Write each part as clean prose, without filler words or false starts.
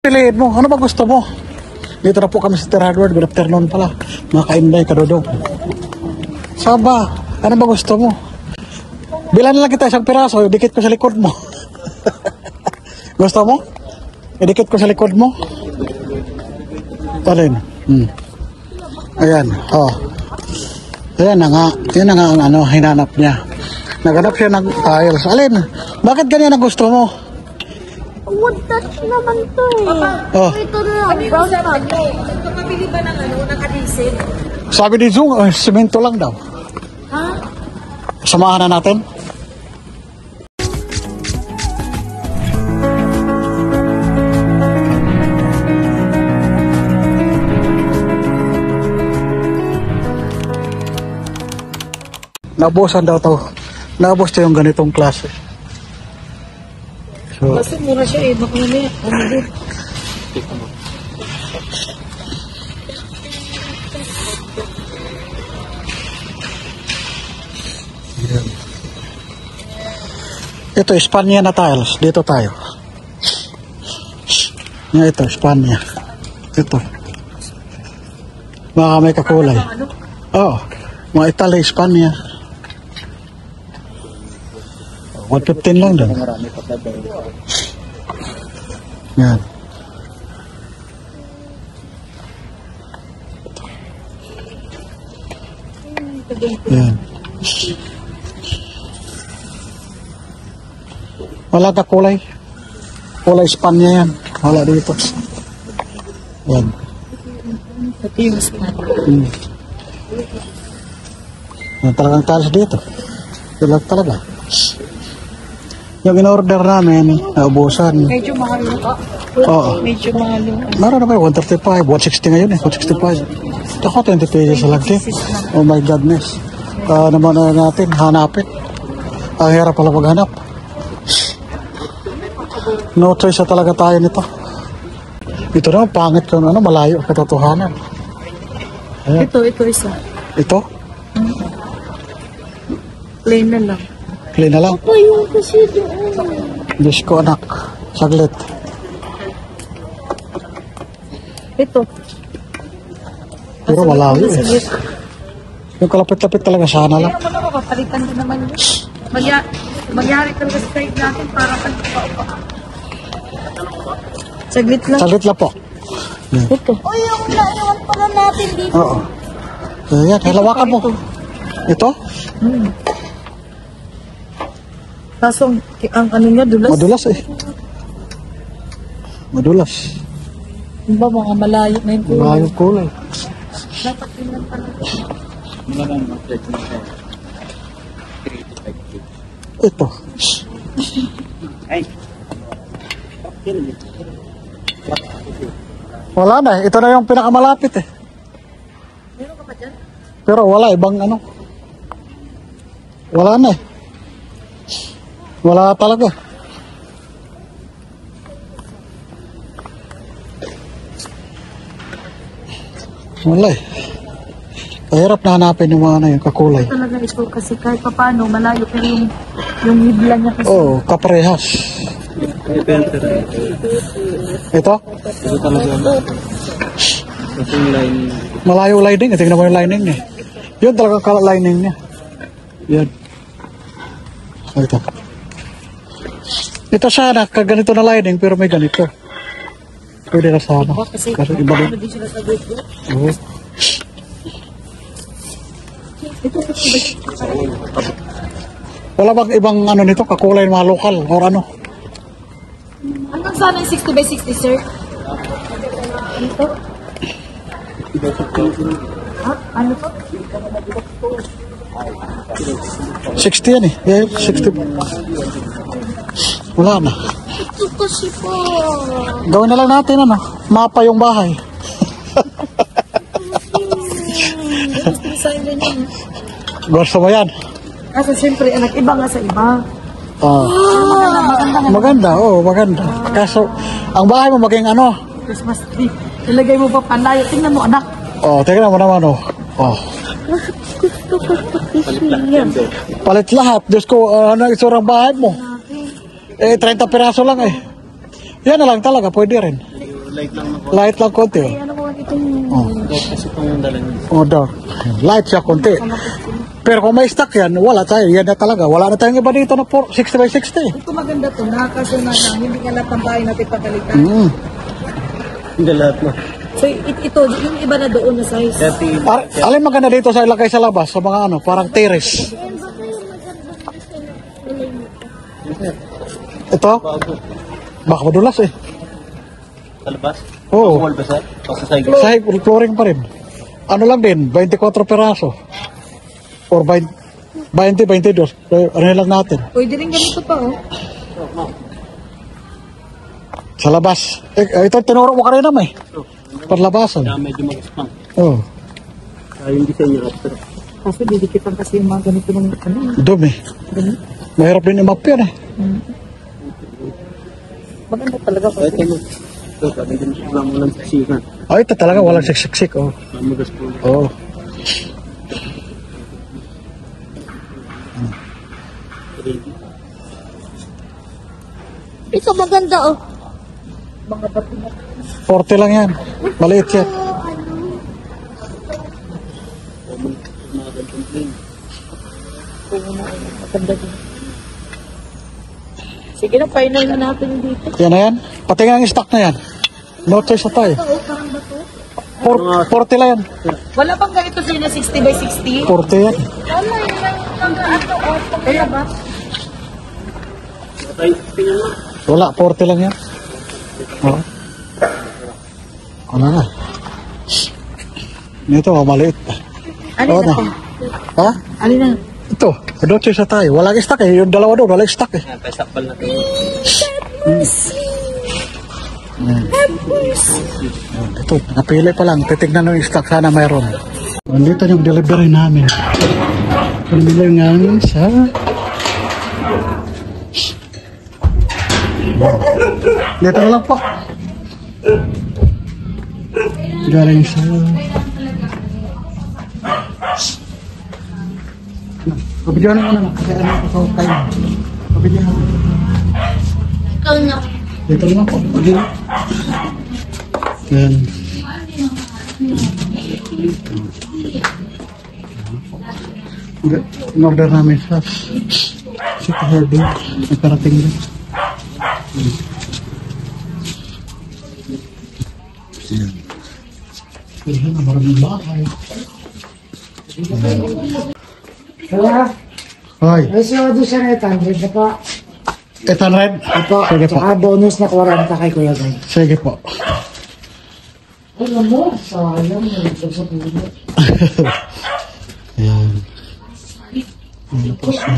Piliin mo. Ano ba gusto mo? Dito na po kami sa Sir Hardware. Good afternoon pala. Mga kainday, kadodong. Saba, ano ba gusto mo? Bilan lang kita isang piraso. Dikit ko sa likod mo. Gusto mo? Idikit ko sa likod mo. Talin. Ayan. Oh. Ayan na nga. Yan na nga ang ano, hinanap niya. Naghanap siya ng tiles. Alin? Bakit ganyan ang gusto mo? Wood touch naman to eh. Oh. Ito na lang, brown sabi. Magpapabili ba ng ano, ng adhesive? Sabi ni Zung, semento lang daw. Ha? Samahan na natin. Naubusan daw to. Naubos to yung ganitong klase. So, Kasi mura siya eh, baka mamaya. yan. Ito, Espanya na tiles. Dito tayo. Ito, Espanya. Ito. Baka may kakulay. Oo. Mga Italy, Espanya. 115 lang din. Yan. Yan. Wala ka kulay. Kulay Espanya yan. Wala dito. Yan. Ito yung spot. Yan talagang talas dito. Ito talaga. Yung in-order namin, naubusan. Medyo mahal na ka. Oo. Medyo mahal yung Meron na ba 135, 160 ngayon eh, 165. Ako, 20 pesos lang din. Oh my godness. Naman natin, hanapin. Ang hirap pala maghanap. No choice na talaga tayo nito. Ito na, pangit ko, ano, malayo ang katotohanan. Ayan. Ito isa. Ito, Plain na lang. clean na lang. Ito yung kasi doon. Diyos ko anak, saglit. Ito. Pero malayo eh. Sige. Yung kalapit-lapit talaga, sana lang. Kaya mo kapalitan din naman yun. Magyari talaga sa side natin para pagpapapa. Saglit lang. Saglit lang po. Ito. Uy, yung naiwan pala natin dito. Oo. Ayan, halawakan mo. Ito? Kaso, ang ano nga, dulas. Madulas eh. Madulas. Yung ba, mga malayo na yung kulay. Malayo kulay. Dapat yun lang pala. Ito. Wala na eh. Ito na yung pinakamalapit eh. Meron ka pa dyan? Pero wala, ibang ano. Wala na eh. Wala talaga. Wala eh. Kahirap na hanapin yung mga ano, yung kakulay. Talaga ito kasi kahit pa paano, malayo pero yung hibla niya kasi. Oo, kaparehas. Ito? Ito talaga. Ito yung line. Malayo lining. Tingnan mo yung lining niya. Yun talaga lining niya. Yan. Ito. Ito sana, kaganito na lining pero may ganito. Pwede na sana. Kasi Iba din. ano din sila sa group. Oo. Ito kasi Wala bang ibang ano nito, kakulay mga lokal or ano? hanggang sana yung 60 by 60, sir? Dito? Ha? Ano to? 60 yan eh. Yeah, 60. Wala na. Ito kasi po. Gawin na lang natin ano, mapa yung bahay. Design din yun. Gusto mo yan? Kasi siyempre, anak, iba nga sa iba. Maganda, oo, maganda. Kaso, ang bahay mo maging ano? Christmas tree. Ilagay mo pa palayo. Tingnan mo, anak. Tingnan mo naman, Gusto ko kasi yan. Palit lahat. Diyos ko, ano ang isurang bahay mo? 30 piraso lang eh. Yan na lang talaga, pwede rin. Light lang na po. Light lang konti. Oh. Ano ko itong... Oh. Dark kasi po yung dala niyo. Oh, dark. Light siya konti. Pero kung may stock yan, wala tayo. Yan na talaga. Wala na tayong iba dito na 60 by 60. Ito maganda to, nakakasuna na, hindi ka lahat ng bahay natin pagalitan. Mm. Hindi lahat na. So, ito, yung iba na doon na size. 30. Alin maganda dito sa ilagay sa labas? Sa mga ano, parang terrace. Ito? Bago. Baka madulas eh. Sa labas? Oo. Wall ba sir? O sa side? Sa flooring pa rin. Ano lang din, 24 peraso. Or 20, 22. Ano lang natin. Pwede rin ganito pa, oh. Sa labas. Ito tinuro mo kanina may. Parlabasan. Kaya medyo mag-spang. Oh, Yung design niya after. Kasi didikitan kasi yung mga ganito ng ano. dumi. Ganito. Mahirap din i-map yan eh. Maganda talaga po. Ito mo. Ito, sabi din lang mo lang siksikan. Oh, ito talaga walang siksik. Oh. Magas po. Oh. Ito maganda oh. Mga bato na. 40 lang yan. Maliit yan. Mga ganitong plain. Maganda din. Sige na, final na natin dito. Yan na yan. Patingin ang stock na yan. No choice na tayo. Oo, parang bato. 40 lang yan. Wala bang ganito sa'yo na 60 by 60? 40 yan. Wala yun lang yung ano, oh. Kaya ba? Ay, tingnan mo. Wala, 40 lang yan. Oh. Wala na. Ito, maliit. Alin Oo na na. to? Ha? Alin na? Ito, no choice na tayo. Walang stock eh. Yung dalawa doon, walang stock eh. Yan, tayo sakpal natin. Ito, napili pa lang. Titignan ng stock. Sana mayroon. Andito yung delivery namin. Pamili namin sa... Dito na lang po. Galing sa... Pabidyohan mo na. Kasi ano ko sa time. Pabidyohan mo. Ikaw na. Dito na lang po. Pabidyohan. Yan. In-order namin sa City Harding. Nagkarating din. Yan. Yan na, maraming bahay. Kaya, Hoy, may sinod siya na 800 na po. 800? Ito, Sige po. saka bonus na 40 kay Kuya Guy. Sige po. Alam mo, sayang mo. Sa puno. Yan. Yan po siya.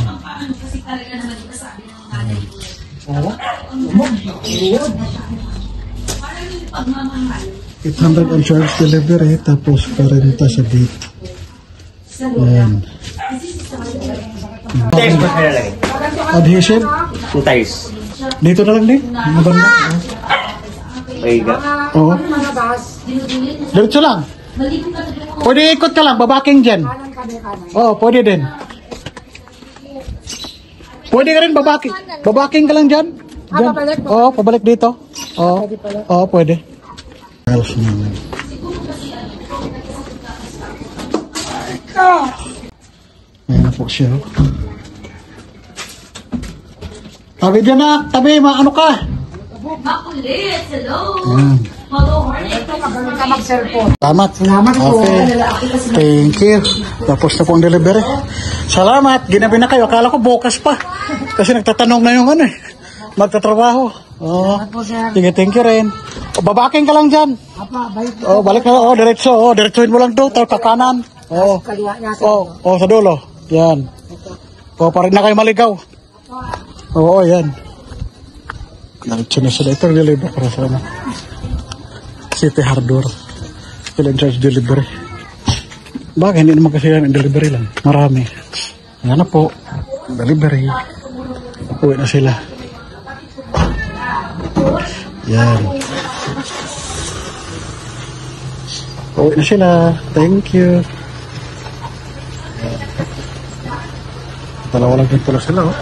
Sara? 800 on charge delivery, tapos 40 sa date. Yan. Tiles ba kaya lagi? Adhesion? Yung tiles. Dito na lang din. Maganda. Paiga. Oo. Diretso lang. Pwede ikot ka lang, babaking dyan. Oo, pwede din. Pwede ka rin babaking. Babaking ka lang dyan. Dyan. Oo, pabalik dito. Oo, oo, pwede. Tiles naman. Ayan na po siya. Tabi dyan na. Tabi, ano ka? Makulit! Hello! Ayan. Hello, Hornet! Salamat. Salamat po. Okay. Thank you. Tapos na po ang delivery. Salamat. Ginabi na kayo. Akala ko bukas pa. Kasi nagtatanong na yung ano eh. Magtatrabaho. Oh. Sige, thank you rin. O, babaking ka lang dyan. Oh, balik na. Oh, diretso. Oh, diretsohin mo lang doon. Tapos kakanan. Oh. Oh, sa dulo. Yan. Oh, parin na kayo maligaw. Oo, yan. Diretso na sila. Ito deliver para sa ano. City Hardware. Sila in charge delivery. Bakit hindi naman kasi yan delivery lang. Marami. Yan na po. Delivery. Uwi na sila. Yan. Uwi na sila. Thank you. Dalawa lang din pala sila. Oh.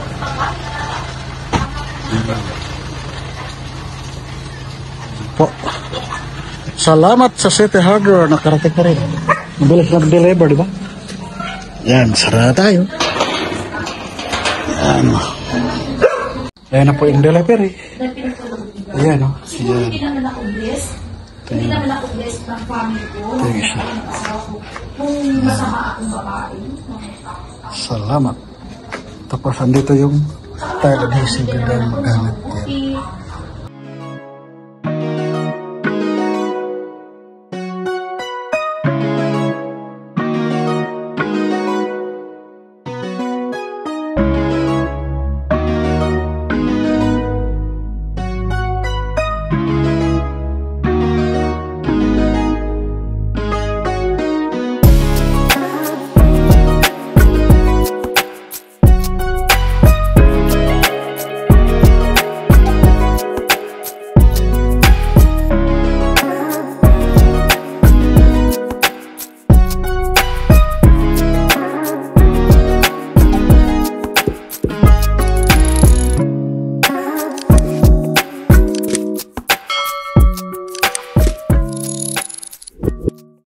Po. Salamat sa City Hardware, nakarating na rin. Mabilis nag-deliver, di ba? Yan, sara tayo. Yan. Ayan na po yung delivery. Ayan, o. Ayan. Hindi naman ako blessed. Hindi naman ako blessed ng family ko. Ayan siya. Kung masama akong babae. Salamat. Tapos andito yung tile adhesive na magamit. Yan.